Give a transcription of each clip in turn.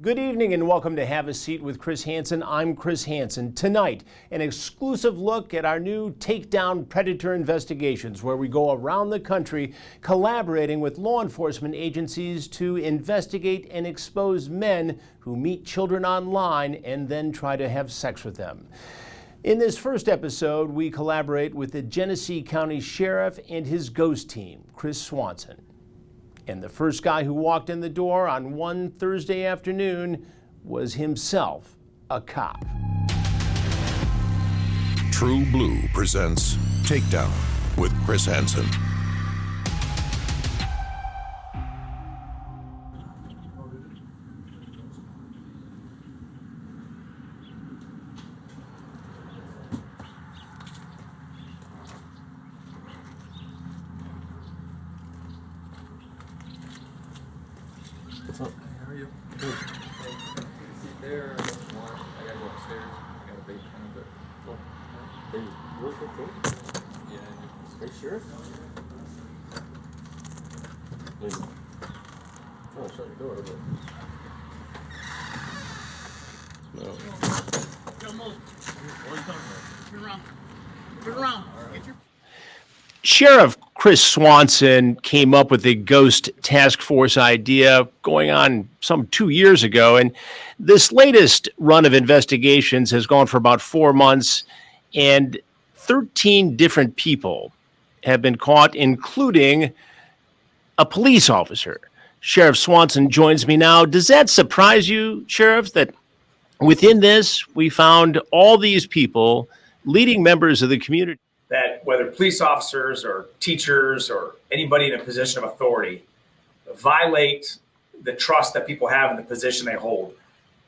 Good evening and welcome to Have a Seat with Chris Hansen. I'm Chris Hansen. Tonight, an exclusive look at our new Takedown Predator investigations, where we go around the country collaborating with law enforcement agencies to investigate and expose men who meet children online and then try to have sex with them. In this first episode, we collaborate with the Genesee County Sheriff and his ghost team, Chris Swanson. And the first guy who walked in the door on one Thursday afternoon was himself a cop. True Blue presents Takedown with Chris Hansen. How are you? Good. Sit there. I gotta go upstairs. I got a big kind of a. Hey, real quick, too? Yeah. Are you sure? Maybe. I'm trying to shut your door, but. No. Don't move. What are you talking about? Turn around. Turn around. Get your. Sheriff Chris Swanson came up with the ghost task force idea going on some 2 years ago. And this latest run of investigations has gone for about 4 months, and 13 different people have been caught, including a police officer. Sheriff Swanson joins me now. Does that surprise you, Sheriff, that within this we found all these people, leading members of the community? That whether police officers or teachers or anybody in a position of authority violate the trust that people have in the position they hold.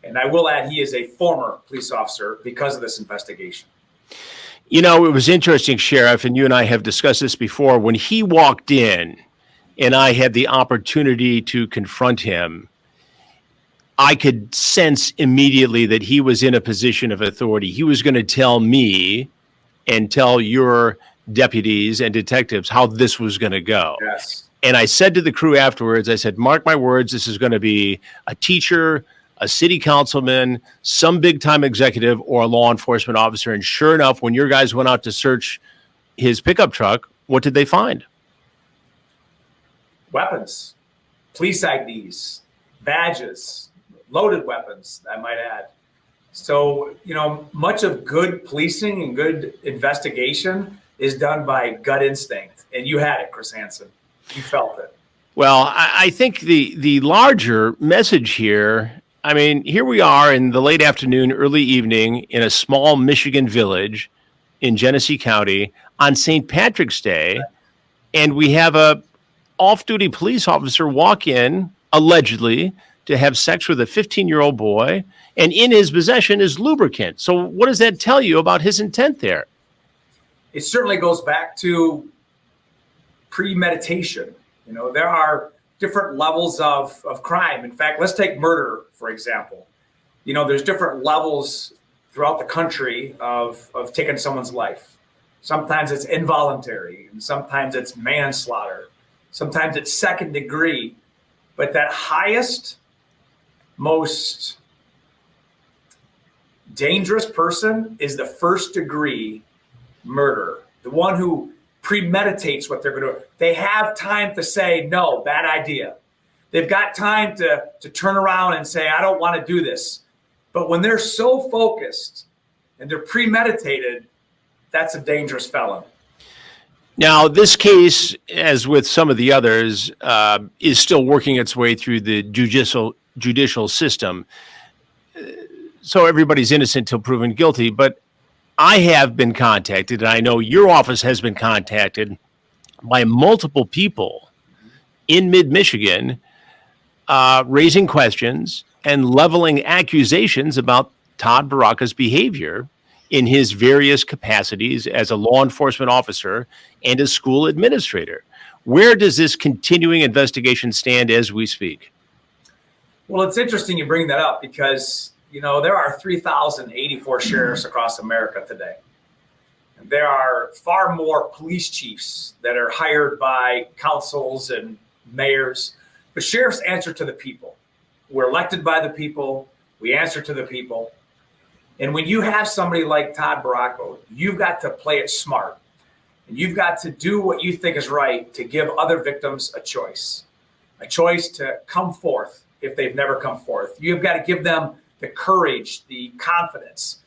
And I will add, he is a former police officer because of this investigation. You know, it was interesting, Sheriff, and you and I have discussed this before. When he walked in and I had the opportunity to confront him, I could sense immediately that he was in a position of authority. He was going to tell me and tell your deputies and detectives how this was going to go. Yes. And I said to the crew afterwards, I said, mark my words, this is going to be a teacher, a city councilman, some big time executive, or a law enforcement officer. And sure enough, when your guys went out to search his pickup truck, what did they find? Weapons, police IDs, badges, loaded weapons, I might add. So, you know, much of good policing and good investigation is done by gut instinct. And you had it, Chris Hansen. You felt it. Well, I think the larger message here, I mean, here we are in the late afternoon, early evening in a small Michigan village in Genesee County on St. Patrick's Day, and we have a off-duty police officer walk in, allegedly, to have sex with a 15-year-old boy, and in his possession is lubricant. So what does that tell you about his intent there? It certainly goes back to premeditation. You know, there are different levels of crime. In fact, let's take murder, for example. You know, there's different levels throughout the country of taking someone's life. Sometimes it's involuntary, and sometimes it's manslaughter. Sometimes it's second degree. But that highest, most dangerous person is the first degree murder, the one who premeditates what they're going to do. They have time to say, no, bad idea. They've got time to turn around and say, I don't want to do this. But when they're so focused and they're premeditated, that's a dangerous felon. Now, this case, as with some of the others, is still working its way through the judicial system. So everybody's innocent till proven guilty. But I have been contacted, and I know your office has been contacted by multiple people in mid-Michigan raising questions and leveling accusations about Todd Baraka's behavior in his various capacities as a law enforcement officer and a school administrator. Where does this continuing investigation stand as we speak? Well, it's interesting you bring that up because, you know, there are 3,084 sheriffs across America today. And there are far more police chiefs that are hired by councils and mayors, but sheriffs answer to the people. we're elected by the people. We answer to the people. And when you have somebody like Todd Baracco, you've got to play it smart. And you've got to do what you think is right to give other victims a choice to come forth if they've never come forth. You've got to give them the courage, the confidence.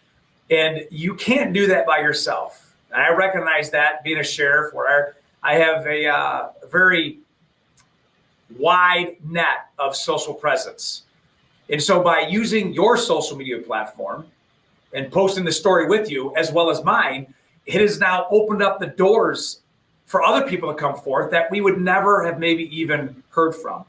And you can't do that by yourself. And I recognize that being a sheriff, where I have a very wide net of social presence. And so by using your social media platform and posting the story with you, as well as mine, it has now opened up the doors for other people to come forth that we would never have maybe even heard from.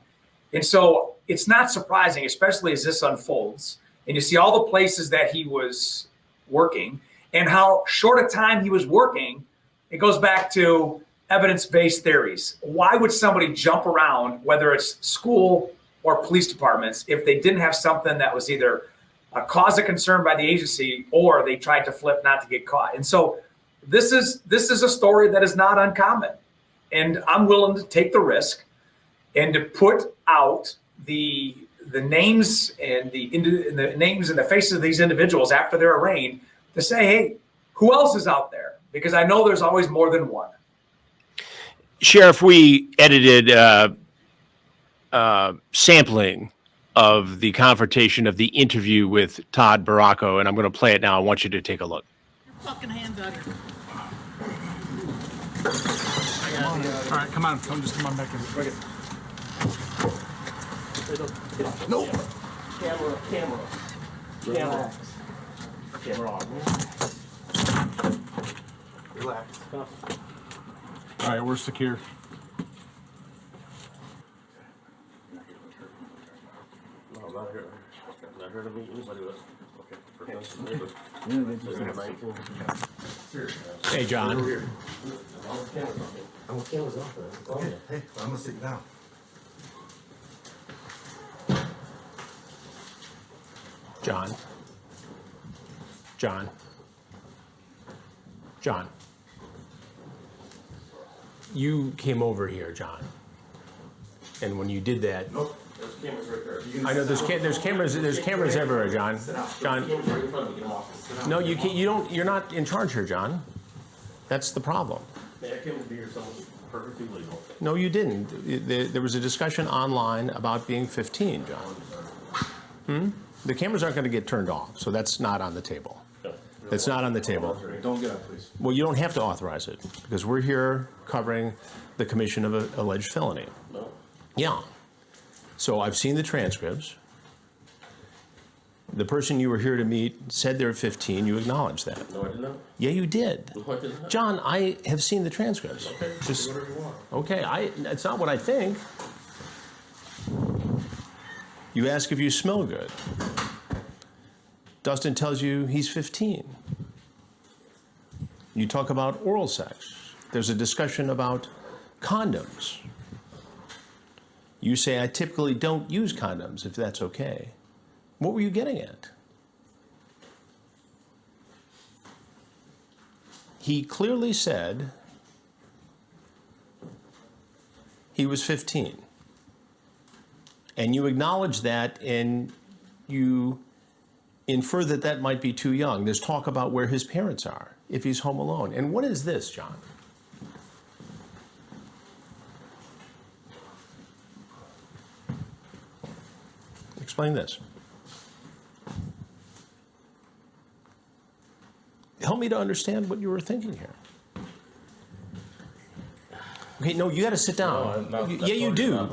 And so it's not surprising, especially as this unfolds, and you see all the places that he was working and how short a time he was working. It goes back to evidence-based theories. Why would somebody jump around, whether it's school or police departments, if they didn't have something that was either a cause of concern by the agency or they tried to flip not to get caught? And so this is a story that is not uncommon, and I'm willing to take the risk and to put out the names and the names and the faces of these individuals after they're arraigned, to say, hey, who else is out there? Because I know there's always more than one. Sheriff, we edited sampling of the confrontation of the interview with Todd Baracco, and I'm going to play it now. I want you to take a look. Your fucking hands out here. All right, come on, just come on back in. Bring it. No. Camera on. Relax. All right, we're secure. No, I'm not here. Not here to meet anybody with. Okay. Hey, John. I'm with cameras off there. Okay, hey, I'm gonna sit down. John. You came over here, John. And when you did that, Nope. There's cameras right there. I know there's cameras everywhere, John. John, Cameras right in front of me. Get them off. Sit down. no, you can't. You're not in charge here, John. That's the problem. Man, I came to be here something perfectly legal. No, you didn't. There was a discussion online about being 15, John. The cameras aren't going to get turned off, so that's not on the table. That's not on the table. Don't get up, please. Well, you don't have to authorize it because we're here covering the commission of an alleged felony. No. Yeah. So I've seen the transcripts. The person you were here to meet said they're 15. You acknowledged that. No, I did not. Yeah, you did. No, I did not. John, I have seen the transcripts. Okay. Just, Do whatever you want. okay, it's not what I think. You ask if you smell good. Dustin tells you he's 15. You talk about oral sex. There's a discussion about condoms. You say, I typically don't use condoms, if that's okay. What were you getting at? He clearly said he was 15. And you acknowledge that, and you infer that that might be too young. There's talk about where his parents are, if he's home alone. And what is this, John? Explain this. Help me to understand what you were thinking here. Okay, no, you got to sit down. Yeah, you do.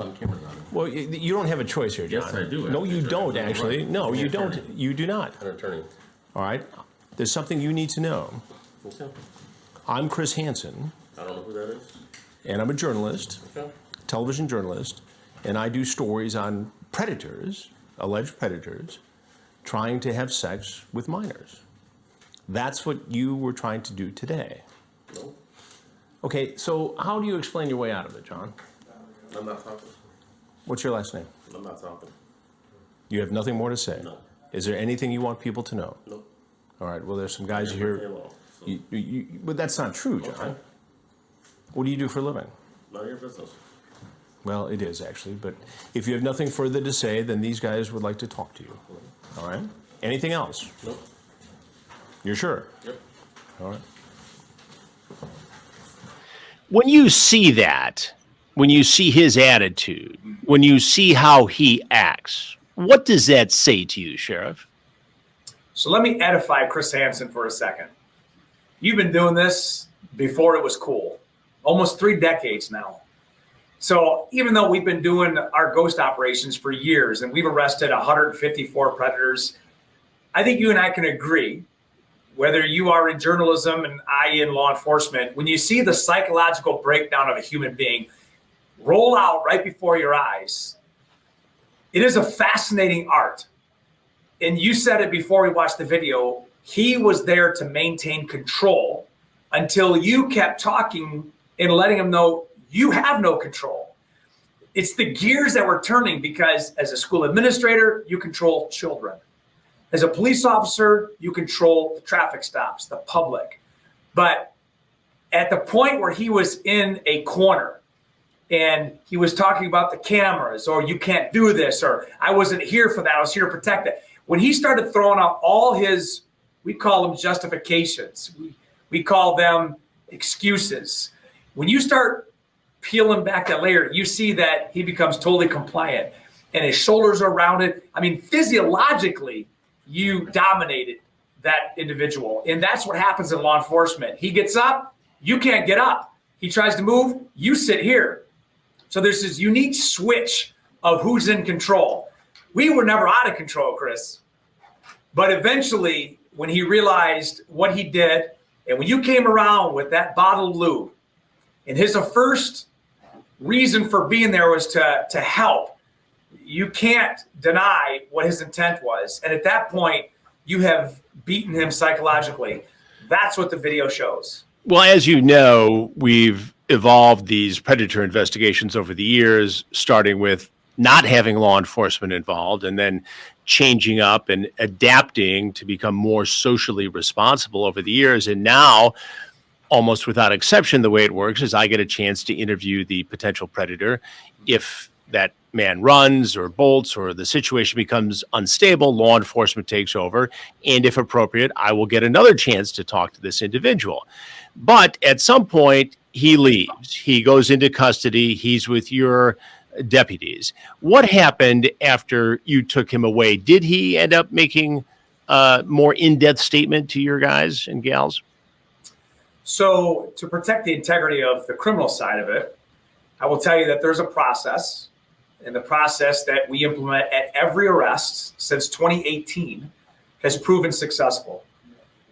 Well, you don't have a choice here, John. Yes, I do. No, you don't, actually. No, you don't. You do not. An attorney. All right? There's something you need to know. Okay. I'm Chris Hansen, I don't know who that is. and I'm a journalist, Okay. television journalist, and I do stories on predators, alleged predators, trying to have sex with minors. That's what you were trying to do today. No. Okay, so how do you explain your way out of it, John? I'm not talking. What's your last name? I'm not talking. You have nothing more to say? No. Is there anything you want people to know? No. All right, well, there's some guys here. Hello. So, But that's not true, John. okay. What do you do for a living? None of your business. Well, it is actually, but if you have nothing further to say, then these guys would like to talk to you. All right? Anything else? Nope. You're sure? Yep. All right. When you see that, when you see his attitude, when you see how he acts, what does that say to you, Sheriff? So let me edify Chris Hansen for a second. You've been doing this before it was cool, almost 3 decades now. So even though we've been doing our ghost operations for years and we've arrested 154 predators, I think you and I can agree, whether you are in journalism and I in law enforcement, when you see the psychological breakdown of a human being roll out right before your eyes, it is a fascinating art. And you said it before we watched the video, he was there to maintain control until you kept talking and letting him know you have no control. It's the gears that were turning because as a school administrator, you control children. As a police officer, you control the traffic stops, the public. But at the point where he was in a corner and he was talking about the cameras, or you can't do this, or I wasn't here for that, I was here to protect it. When he started throwing out all his, we call them justifications, we call them excuses. When you start peeling back that layer, you see that he becomes totally compliant and his shoulders are rounded. I mean, physiologically, you dominated that individual. And that's what happens in law enforcement. He gets up, you can't get up. He tries to move, you sit here. So there's this unique switch of who's in control. We were never out of control, Chris. But eventually, when he realized what he did, and when you came around with that bottle of lube, and his first reason for being there was to help, you can't deny what his intent was. And at that point, you have beaten him psychologically. That's what the video shows. Well, as you know, we've evolved these predator investigations over the years, starting with not having law enforcement involved and then changing up and adapting to become more socially responsible over the years. And now, almost without exception, the way it works is I get a chance to interview the potential predator. If that man runs or bolts or the situation becomes unstable, law enforcement takes over. And if appropriate, I will get another chance to talk to this individual. But at some point, he leaves. He goes into custody. He's with your deputies. What happened after you took him away? Did he end up making a more in-depth statement to your guys and gals? So to protect the integrity of the criminal side of it, I will tell you that there's a process, and the process that we implement at every arrest since 2018 has proven successful.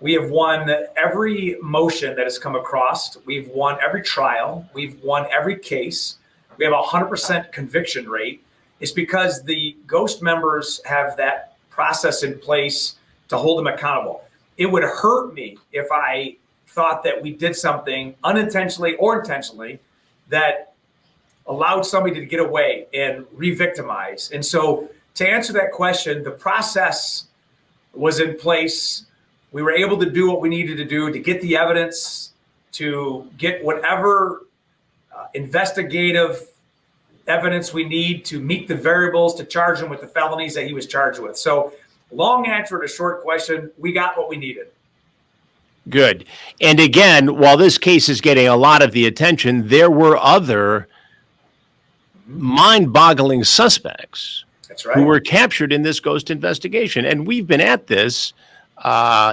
We have won every motion that has come across. We've won every trial. We've won every case. We have a 100% conviction rate. It's because the ghost members have that process in place to hold them accountable. It would hurt me if I thought that we did something unintentionally or intentionally that allowed somebody to get away and re-victimize. And so to answer that question, the process was in place. We were able to do what we needed to do to get the evidence, to get whatever investigative evidence we need to meet the variables to charge him with the felonies that he was charged with. So long answer to short question, we got what we needed. Good. And again, while this case is getting a lot of the attention, there were other mind-boggling suspects. That's right. Who were captured in this ghost investigation. And we've been at this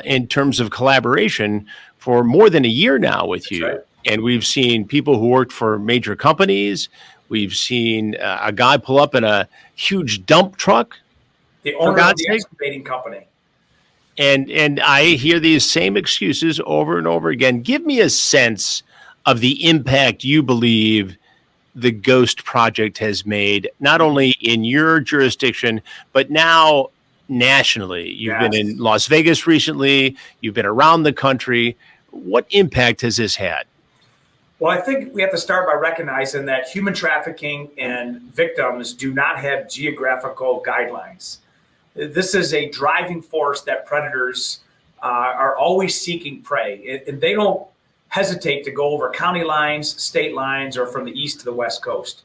in terms of collaboration for more than a year now with That's you. right. And we've seen people who worked for major companies. We've seen a guy pull up in a huge dump truck. The owner of God's the sake. excavating company. And I hear these same excuses over and over again. Give me a sense of the impact you believe the Ghost Project has made, not only in your jurisdiction, but now nationally. You've been in Las Vegas recently. You've been around the country. What impact has this had? Well, I think we have to start by recognizing that human trafficking and victims do not have geographical guidelines. This is a driving force that predators are always seeking prey, and they don't hesitate to go over county lines, state lines, or from the east to the west coast.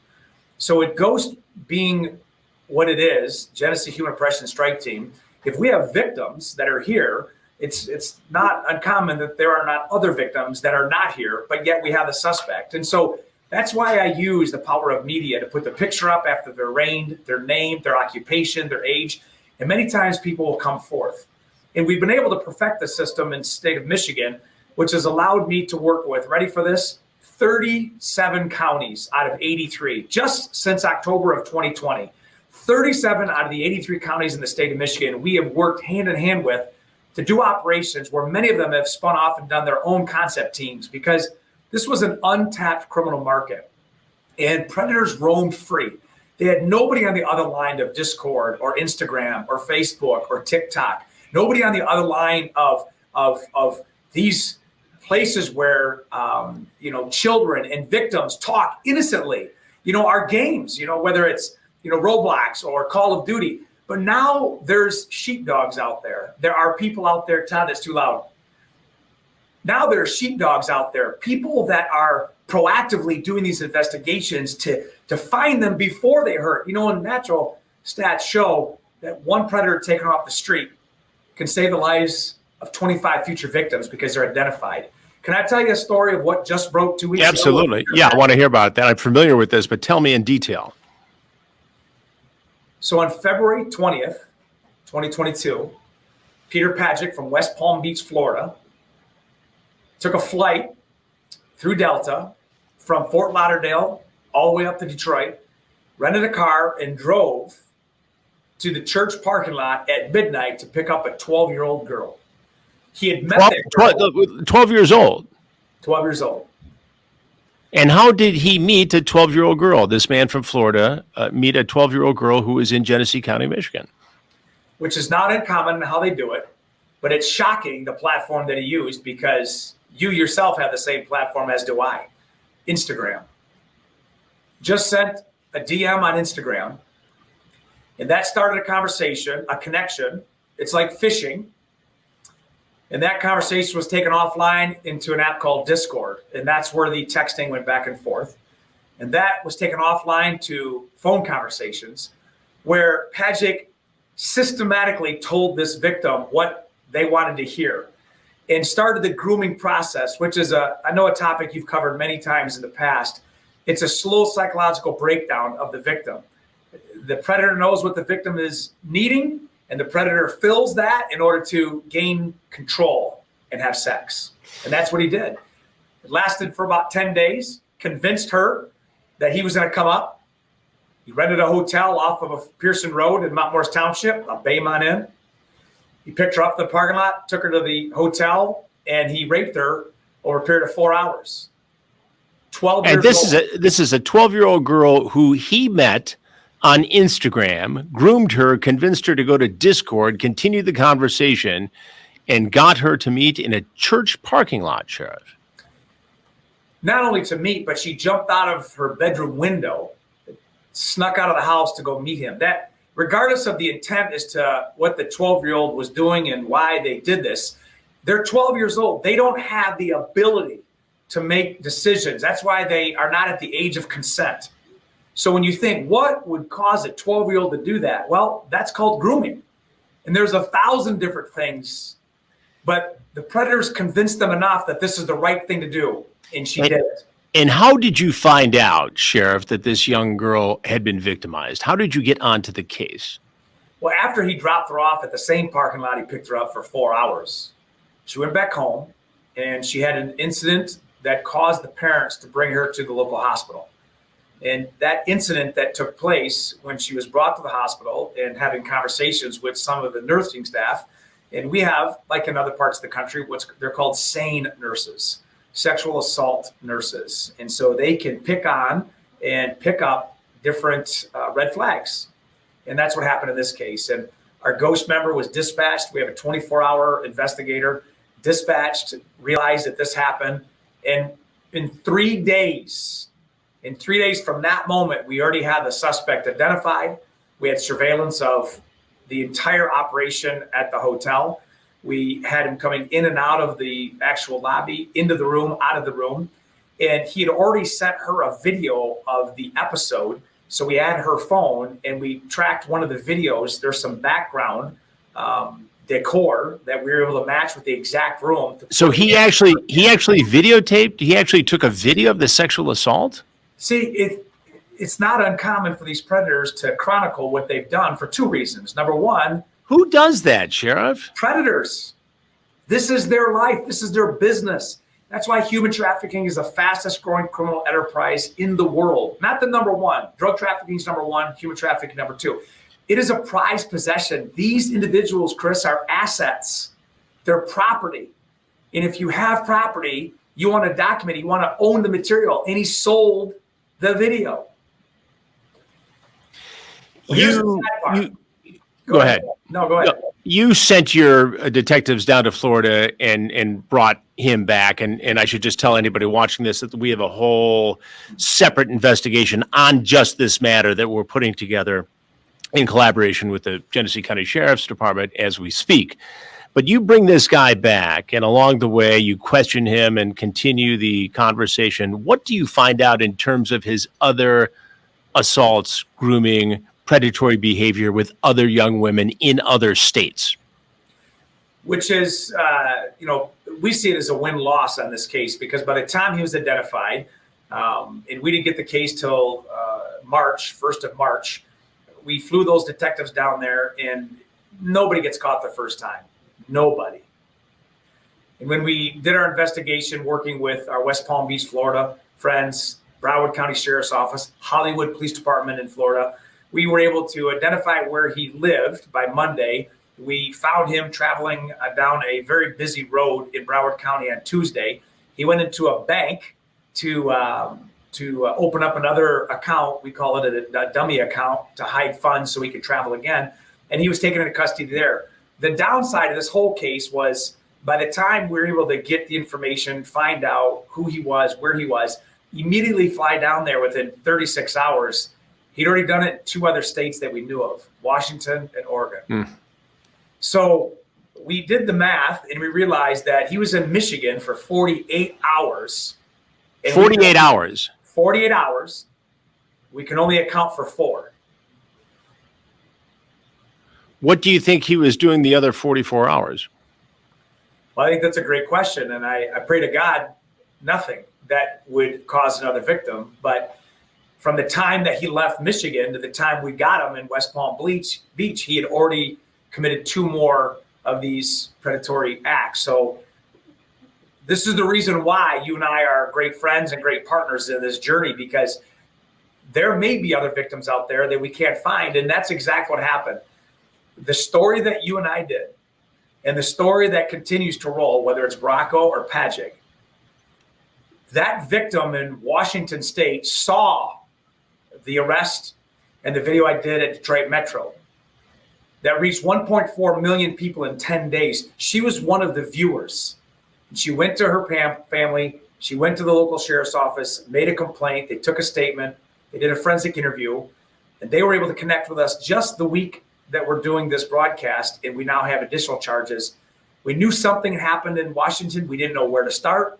So at Ghost being what it is, Genesee Human Oppression Strike Team, if we have victims that are here, it's not uncommon that there are not other victims that are not here, but yet we have a suspect. And so that's why I use the power of media to put the picture up after they're arraigned, their name, their occupation, their age, and many times people will come forth. And we've been able to perfect the system in the state of Michigan, which has allowed me to work with, ready for this, 37 counties out of 83, just since October of 2020. 37 out of the 83 counties in the state of Michigan, we have worked hand in hand with to do operations where many of them have spun off and done their own concept teams, because this was an untapped criminal market and predators roamed free. They had nobody on the other line of Discord or Instagram or Facebook or TikTok, nobody on the other line of these places where, children and victims talk innocently, our games, whether it's, Roblox or Call of Duty. But now there's sheepdogs out there. There are people out there, Todd, that's too loud. Now there are sheepdogs out there, people that are proactively doing these investigations to find them before they hurt. And natural stats show that one predator taken off the street can save the lives of 25 future victims because they're identified. Can I tell you a story of what just broke 2 weeks ago? Absolutely. Yeah, I want to hear about that. I'm familiar with this, but tell me in detail. So on February 20th, 2022, Peter Pajic from West Palm Beach, Florida, took a flight through Delta from Fort Lauderdale all the way up to Detroit, rented a car, and drove to the church parking lot at midnight to pick up a 12-year-old girl. He had met that girl. 12 years old. 12 years old. And how did he meet a 12-year-old girl? This man from Florida meet a 12-year-old girl who is in Genesee County, Michigan. Which is not uncommon in how they do it, but it's shocking the platform that he used, because you yourself have the same platform as do I, Instagram. Just sent a DM on Instagram, and that started a conversation, a connection. It's like fishing. And that conversation was taken offline into an app called Discord. And that's where the texting went back and forth. And that was taken offline to phone conversations where Pajic systematically told this victim what they wanted to hear and started the grooming process, which is I know a topic you've covered many times in the past. It's a slow psychological breakdown of the victim. The predator knows what the victim is needing, and the predator fills that in order to gain control and have sex. And that's what he did. It lasted for about 10 days, convinced her that he was going to come up. He rented a hotel off of a Pearson Road in Mount Morris Township, a Baymont Inn. He picked her up in the parking lot, took her to the hotel, and he raped her over a period of 4 hours. 12 years old. And this is a 12-year-old girl who he met on Instagram, groomed her, convinced her to go to Discord, continued the conversation, and got her to meet in a church parking lot, Sheriff. Not only to meet, but she jumped out of her bedroom window, snuck out of the house to go meet him. That, regardless of the intent as to what the 12-year-old was doing and why they did this, they're 12 years old. They don't have the ability to make decisions. That's why they are not at the age of consent. So when you think, what would cause a 12-year-old to do that? Well, that's called grooming. And there's 1,000 different things. But the predators convinced them enough that this is the right thing to do. And she did it. And how did you find out, Sheriff, that this young girl had been victimized? How did you get onto the case? Well, after he dropped her off at the same parking lot, he picked her up for 4 hours. She went back home, and she had an incident that caused the parents to bring her to the local hospital. And that incident that took place when she was brought to the hospital and having conversations with some of the nursing staff, and we have, like in other parts of the country, they're called SANE nurses, sexual assault nurses. And so they can pick on and pick up different red flags. And that's what happened in this case. And our GHOST member was dispatched. We have a 24-hour investigator dispatched, realized that this happened. And in 3 days from that moment, we already had the suspect identified. We had surveillance of the entire operation at the hotel. We had him coming in and out of the actual lobby, into the room, out of the room. And he had already sent her a video of the episode So we had her phone and we tracked one of the videos. There's some background decor that we were able to match with the exact room. So he actually videotaped. He actually took a video of the sexual assault. See, it's not uncommon for these predators to chronicle what they've done for two reasons. Number one, who does that, Sheriff? Predators. This is their life. This is their business. That's why human trafficking is the fastest growing criminal enterprise in the world. Not the number one. Drug trafficking is number one. Human trafficking number two. It is a prized possession. These individuals, Chris, are assets. They're property. And if you have property, you want to document it. You want to own the material. And he sold the video. Go ahead. No, go ahead. You sent your detectives down to Florida and brought him back. And I should just tell anybody watching this that we have a whole separate investigation on just this matter that we're putting together in collaboration with the Genesee County Sheriff's Department as we speak. But you bring this guy back, and along the way, you question him and continue the conversation. What do you find out in terms of his other assaults, grooming, predatory behavior with other young women in other states? Which is, we see it as a win-loss on this case, because by the time he was identified, and we didn't get the case till March, 1st of March, we flew those detectives down there, and nobody gets caught the first time. Nobody. And when we did our investigation working with our West Palm Beach, Florida friends, Broward County Sheriff's Office, Hollywood Police Department in Florida, we were able to identify where he lived by Monday. We found him traveling down a very busy road in Broward County on Tuesday. He went into a bank to open up another account. We call it a dummy account to hide funds so he could travel again. And he was taken into custody there. The downside of this whole case was by the time we were able to get the information, find out who he was, where he was, immediately fly down there within 36 hours. He'd already done it in two other states that we knew of, Washington and Oregon. So we did the math and we realized that he was in Michigan for 48 hours. 48 hours. 48 hours. We can only account for 4. What do you think he was doing the other 44 hours? Well, I think that's a great question. And I pray to God, nothing that would cause another victim. But from the time that he left Michigan to the time we got him in West Palm Beach, he had already committed 2 more of these predatory acts. So this is the reason why you and I are great friends and great partners in this journey, because there may be other victims out there that we can't find. And that's exactly what happened. The story that you and I did and the story that continues to roll, whether it's Bracco or Pajic, that victim in Washington State saw the arrest and the video I did at Detroit Metro that reached 1.4 million people in 10 days. She was one of the viewers. She went to her family. She went to the local sheriff's office, made a complaint. They took a statement. They did a forensic interview, and they were able to connect with us just the week that we're doing this broadcast, and we now have additional charges. We knew something happened in Washington. We didn't know where to start.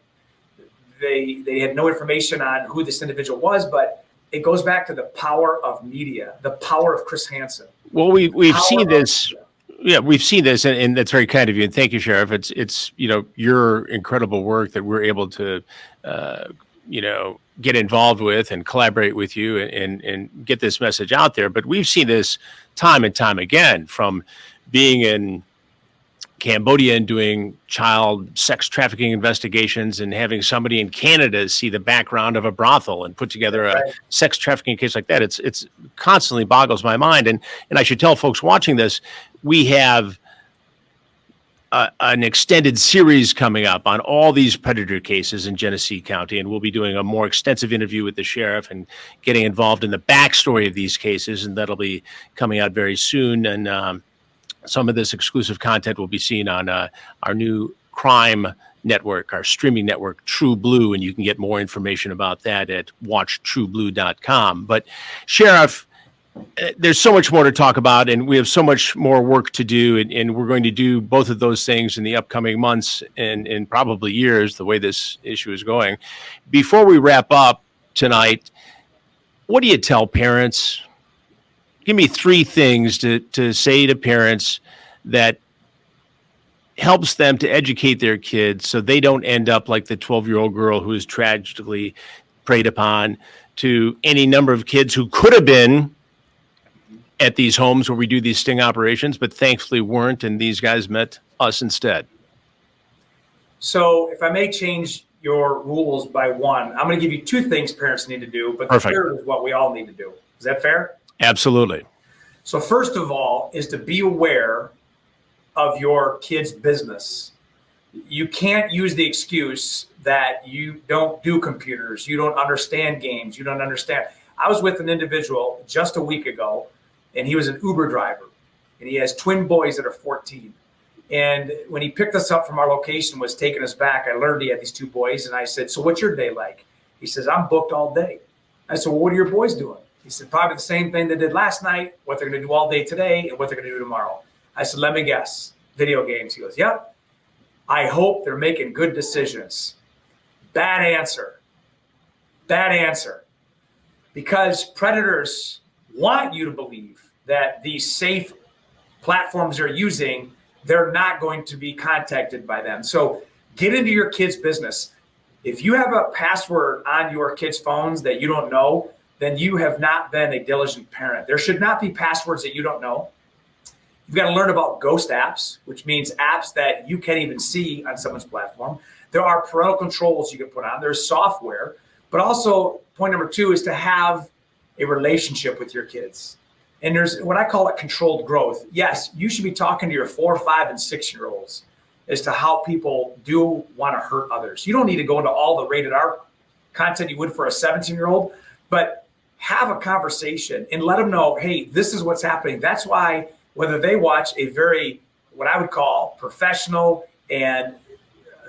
They had no information on who this individual was, but it goes back to the power of media, the power of Chris Hansen. Well, we've seen this. Yeah, we've seen this, and that's very kind of you. And thank you, Sheriff. It's your incredible work that we're able to get involved with and collaborate with you and get this message out there. But we've seen this time and time again, from being in Cambodia and doing child sex trafficking investigations and having somebody in Canada see the background of a brothel and put together a sex trafficking case like that. It's constantly boggles my mind. And I should tell folks watching this, we have an extended series coming up on all these predator cases in Genesee County, and we'll be doing a more extensive interview with the sheriff and getting involved in the backstory of these cases, and that'll be coming out very soon. And some of this exclusive content will be seen on our new crime network, our streaming network, True Blue, and you can get more information about that at watchtrueblue.com. But Sheriff, there's so much more to talk about, and we have so much more work to do, and we're going to do both of those things in the upcoming months and probably years, the way this issue is going. Before we wrap up tonight, what do you tell parents? Give me 3 things to say to parents that helps them to educate their kids so they don't end up like the 12-year-old girl who is tragically preyed upon, to any number of kids who could have been at these homes where we do these sting operations, but thankfully weren't, and these guys met us instead. So if I may change your rules by one, I'm going to give you 2 things parents need to do, but the Perfect. third is what we all need to do. Is that fair? Absolutely. So first of all is to be aware of your kid's business. You can't use the excuse that you don't do computers, you don't understand games, you don't understand. I was with an individual just a week ago, and he was an Uber driver, and he has twin boys that are 14. And when he picked us up from our location, was taking us back, I learned he had these 2 boys, and I said, so what's your day like? He says, I'm booked all day. I said, well, what are your boys doing? He said, probably the same thing they did last night, what they're going to do all day today, and what they're going to do tomorrow. I said, let me guess, video games. He goes, yep. I hope they're making good decisions. Bad answer. Bad answer. Because predators want you to believe that these safe platforms they're using, they're not going to be contacted by them. So get into your kids' business. If you have a password on your kids' phones that you don't know, then you have not been a diligent parent. There should not be passwords that you don't know. You've got to learn about ghost apps, which means apps that you can't even see on someone's platform. There are parental controls you can put on. There's software. But also, point number 2 is to have a relationship with your kids. And there's what I call it controlled growth. Yes, you should be talking to your 4, 5, and 6-year-olds as to how people do want to hurt others. You don't need to go into all the rated R content you would for a 17-year-old, but have a conversation and let them know, hey, this is what's happening. That's why whether they watch a very, what I would call professional and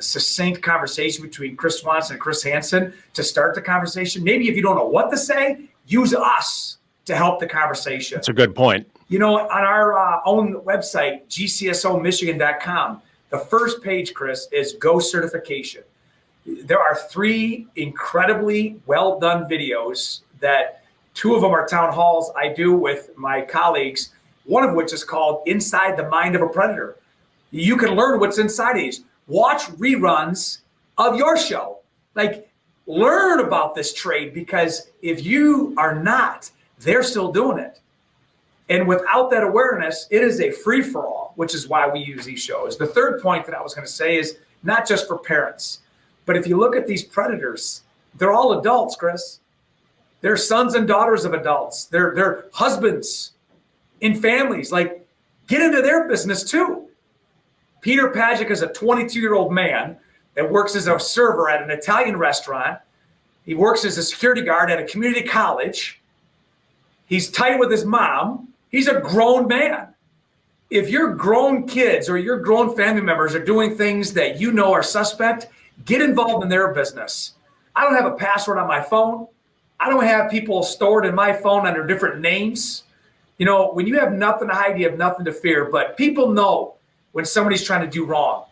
succinct conversation between Chris Swanson and Chris Hansen to start the conversation. Maybe if you don't know what to say, use us to help the conversation. That's a good point. You know, on our own website, gcsomichigan.com, the first page, Chris, is ghost certification. There are 3 incredibly well done videos that 2 of them are town halls I do with my colleagues, one of which is called Inside the Mind of a Predator. You can learn what's inside these. Watch reruns of your show. Like, learn about this trade, because if you are not, they're still doing it. And without that awareness, it is a free-for-all, which is why we use these shows. The third point that I was going to say is not just for parents, but if you look at these predators, they're all adults, Chris. They're sons and daughters of adults. They're husbands in families. Like, get into their business too. Peter Pajic is a 22-year-old man that works as a server at an Italian restaurant. He works as a security guard at a community college. He's tight with his mom. He's a grown man. If your grown kids or your grown family members are doing things that you know are suspect, get involved in their business. I don't have a password on my phone. I don't have people stored in my phone under different names. You know, when you have nothing to hide, you have nothing to fear. But people know when somebody's trying to do wrong.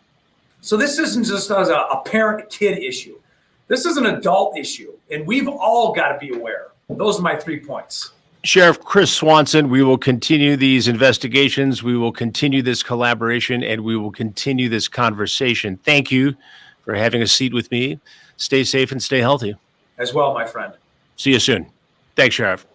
So this isn't just a parent-kid issue. This is an adult issue, and we've all got to be aware. Those are my 3 points. Sheriff Chris Swanson, we will continue these investigations. We will continue this collaboration, and we will continue this conversation. Thank you for having a seat with me. Stay safe and stay healthy. As well, my friend. See you soon. Thanks, Sheriff.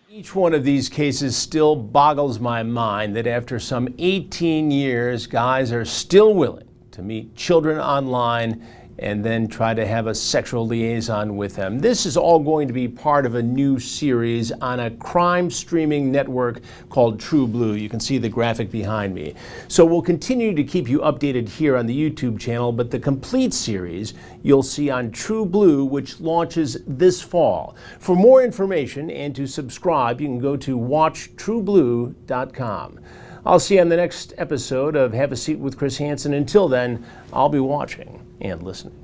Each one of these cases still boggles my mind that after some 18 years, guys are still willing to meet children online and then try to have a sexual liaison with them. This is all going to be part of a new series on a crime streaming network called True Blue. You can see the graphic behind me. So we'll continue to keep you updated here on the YouTube channel, but the complete series you'll see on True Blue, which launches this fall. For more information and to subscribe, you can go to watchtrueblue.com. I'll see you on the next episode of Have a Seat with Chris Hansen. Until then, I'll be watching and listening.